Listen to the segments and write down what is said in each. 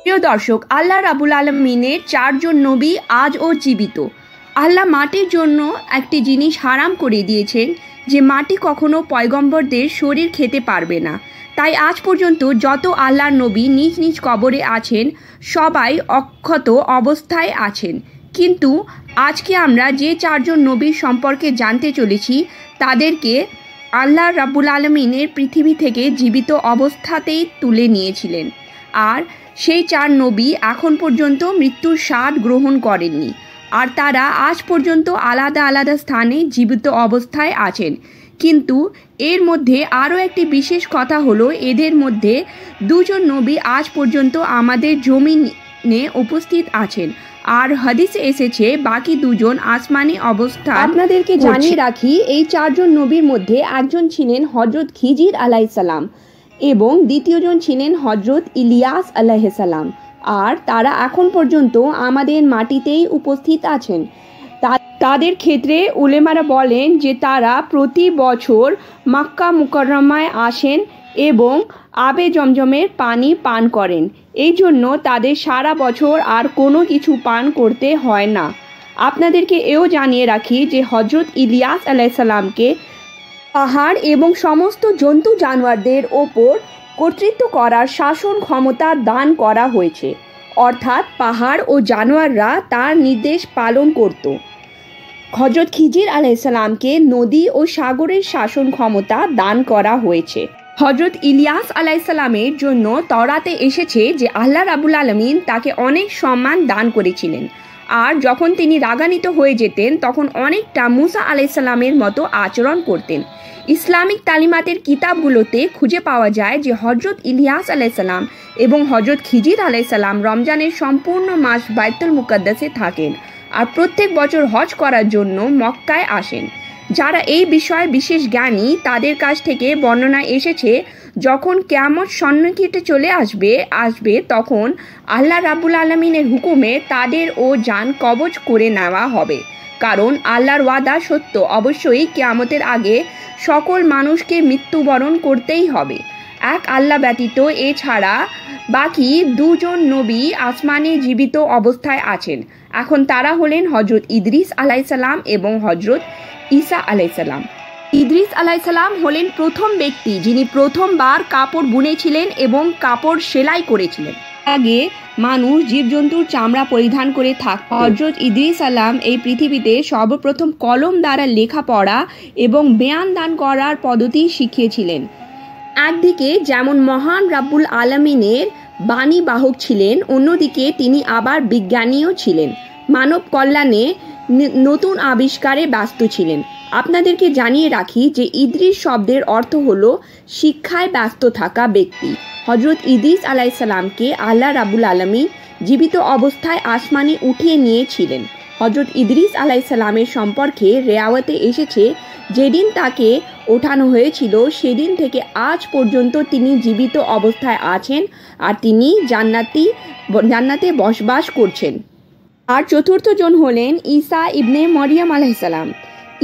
প্রিয় দর্শক, আল্লাহ রাব্বুল আলামিনের চারজন নবী আজও জীবিত। আল্লাহ মাটির জন্য একটি জিনিস হারাম করে দিয়েছেন, যে মাটি কখনো পয়গম্বরদের শরীর খেতে পারবে না। তাই আজ পর্যন্ত যত আল্লাহর নবী নিজ নিজ কবরে আছেন, সবাই অক্ষত অবস্থায় আছেন। কিন্তু আজকে আমরা যে চারজন নবীর সম্পর্কে জানতে চলেছি, তাদেরকে আল্লাহ রাব্বুল আলামিনের পৃথিবী থেকে জীবিত অবস্থাতেই তুলে নিয়েছিলেন। আর সেই চার নবী এখন পর্যন্ত মৃত্যুর স্বাদ গ্রহণ করেননি, আর তারা আজ পর্যন্ত আলাদা আলাদা স্থানে জীবিত অবস্থায় আছেন। কিন্তু এর মধ্যে আরও একটি বিশেষ কথা হলো, এদের মধ্যে দুজন নবী আজ পর্যন্ত আমাদের জমিনে উপস্থিত আছেন, আর হাদিসে এসেছে বাকি দুজন আসমানি অবস্থা। আপনাদেরকে জানিয়ে রাখি, এই চারজন নবীর মধ্যে একজন ছিলেন হজরত খিজির আলাইসাল্লাম এবং দ্বিতীয়জন ছিলেন হজরত ইলিয়াস আলাইহিসসালাম। আর তারা এখন পর্যন্ত আমাদের মাটিতেই উপস্থিত আছেন। তাদের ক্ষেত্রে উলেমারা বলেন যে তারা প্রতি বছর মক্কা মুকাররমায় আসেন এবং আবে জমজমের পানি পান করেন। এই জন্য তাদের সারা বছর আর কোনো কিছু পান করতে হয় না। আপনাদেরকে এও জানিয়ে রাখি যে হজরত ইলিয়াস আলাইহিসসালামকে পাহাড় এবং সমস্ত জন্তু জানোয়ারদের ওপর কর্তৃত্ব করার শাসন ক্ষমতা দান করা হয়েছে, অর্থাৎ পাহাড় ও জানোয়াররা তার নির্দেশ পালন করত। হজরত খিজির আলাইহিসসালামকে নদী ও সাগরের শাসন ক্ষমতা দান করা হয়েছে। হজরত ইলিয়াস আলাইহিসসালামের জন্য তওরাতে এসেছে যে আল্লাহ রাব্বুল আলামিন তাকে অনেক সম্মান দান করেছিলেন, আর যখন তিনি রাগান্বিত হয়ে যেতেন তখন অনেকটা মুসা আলাইহিসসালামের মতো আচরণ করতেন। ইসলামিক তালিমাতের কিতাবগুলোতে খুঁজে পাওয়া যায় যে হজরত ইলিয়াস আলাইহিসসালাম এবং হজরত খিজির আলাইহিসসালাম রমজানের সম্পূর্ণ মাস বাইতুল মুকাদ্দাসে থাকেন, আর প্রত্যেক বছর হজ করার জন্য মক্কায় আসেন। যারা এই বিষয়ে বিশেষ জ্ঞানী, তাদের কাছ থেকে বর্ণনা এসেছে যখন কিয়ামত সন্নিকটে চলে আসবে তখন আল্লাহ রাব্বুল আলামিনের হুকুমে তাদের ও জান কবজ করে নেওয়া হবে। কারণ আল্লাহর ওয়াদা সত্য, অবশ্যই কিয়ামতের আগে সকল মানুষকে মৃত্যুবরণ করতেই হবে। এক আল্লাহ ব্যতীত এছাড়া বাকি দুজন নবী আসমানে জীবিত অবস্থায় আছেন। এখন তারা হলেন হজরত ইদ্রিস আলাইহিসসালাম এবং হজরত ঈসা আলাইহিসসালাম। ইদ্রিস আলাইহিসসালাম হলেন প্রথম ব্যক্তি যিনি প্রথমবার কাপড় বুনেছিলেন এবং কাপড় সেলাই করেছিলেন। আগে মানুষ জীবজন্তুর চামড়া পরিধান করে থাকত। হজরত ইদ্রিস আলাম এই পৃথিবীতে সর্বপ্রথম কলম দ্বারা লেখাপড়া এবং বেয়ান দান করার পদ্ধতি শিখিয়েছিলেন। একদিকে যেমন মহান রাব্বুল আলামিনের বাণী বাহক ছিলেন, অন্যদিকে তিনি আবার বিজ্ঞানীও ছিলেন। মানব কল্যাণে নতুন আবিষ্কারে ব্যস্ত ছিলেন। আপনাদেরকে জানিয়ে রাখি যে ইদ্রিস শব্দের অর্থ হলো শিক্ষায় ব্যস্ত থাকা ব্যক্তি। হজরত ইদ্রিস আলাইহিসসালামকে আল্লাহ রাব্বুল আলামিন জীবিত অবস্থায় আসমানে উঠিয়ে নিয়েছিলেন। হজরত ইদ্রিস আলাইহিসসালামের সম্পর্কে রেওয়াতে এসেছে, যেদিন তাকে ওঠানো হয়েছিল সেদিন থেকে আজ পর্যন্ত তিনি জীবিত অবস্থায় আছেন, আর তিনি জান্নাতে বসবাস করছেন। আর চতুর্থ জন হলেন ঈসা ইবনে মরিয়ম আলাইহিসসালাম।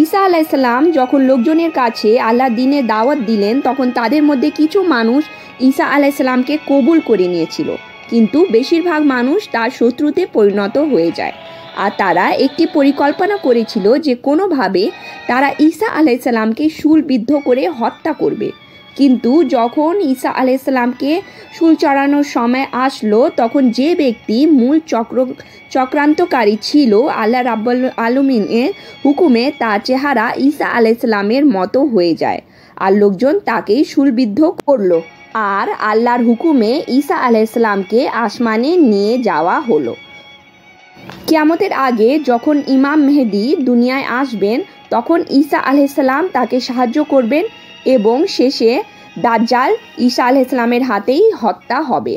ঈসা আলাইহিসসালাম যখন লোকজনের কাছে আল্লাহ দ্বীনের দাওয়াত দিলেন, তখন তাদের মধ্যে কিছু মানুষ ঈসা আলাইহিসসালামকে কবুল করে নিয়েছিল, কিন্তু বেশিরভাগ মানুষ তার শত্রুতে পরিণত হয়ে যায়। আর তারা একটি পরিকল্পনা করেছিল যে কোনোভাবে তারা ঈসা আলাইহিসসালামকে শূলবিদ্ধ করে হত্যা করবে। কিন্তু যখন ঈসা আলাইহিসসালামকে শূল চড়ানোর সময় আসলো, তখন যে ব্যক্তি মূল চক্রান্তকারী ছিল, আল্লাহ রাব্বুল আলামিনের হুকুমে তার চেহারা ঈসা আলাইহিসসালামের মতো হয়ে যায়, আর লোকজন তাকে শূলবিদ্ধ করলো, আর আল্লাহর হুকুমে ঈসা আলাইহিসসালামকে আসমানে নিয়ে যাওয়া হলো। কিয়ামতের আগে যখন ইমাম মেহেদী দুনিয়ায় আসবেন, তখন ঈসা আলাইহিসসালাম তাকে সাহায্য করবেন এবং শেষে দাজ্জাল ঈসা আলাইহিসসালামের হাতেই হত্যা হবে।